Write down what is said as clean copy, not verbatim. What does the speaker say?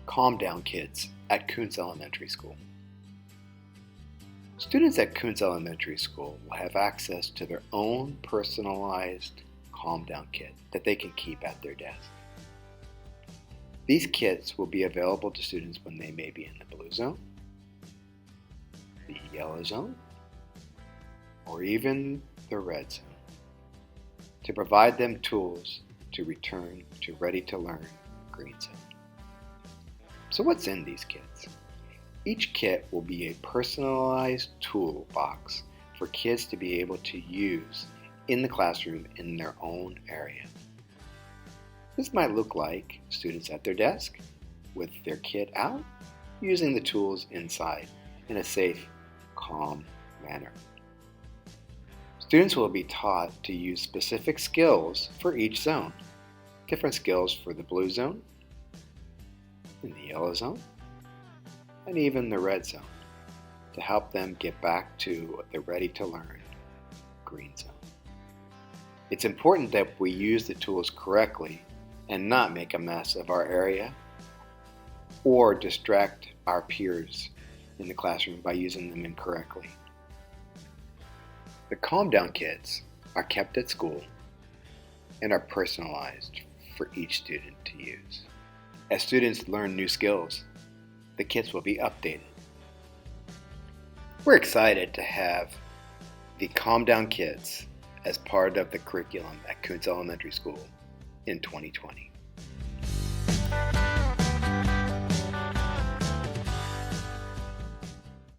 Calm Down Kids at Koontz Elementary School. Students at Koontz Elementary School will have access to their own personalized Calm Down kit that they can keep at their desk. These kits will be available to students when they may be in the blue zone, the yellow zone, or even the red zone, to provide them tools to return to ready to learn green zone. So what's in these kits? Each kit will be a personalized toolbox for kids to be able to use in the classroom in their own area. This might look like students at their desk with their kit out, using the tools inside in a safe, calm manner. Students will be taught to use specific skills for each zone. Different skills for the blue zone, in the yellow zone, and even the red zone, to help them get back to the ready to learn green zone. It's important that we use the tools correctly and not make a mess of our area or distract our peers in the classroom by using them incorrectly. The Calm Down kits are kept at school and are personalized for each student to use. As students learn new skills, the kits will be updated. We're excited to have the Calm Down kits as part of the curriculum at Koontz Elementary School in 2020.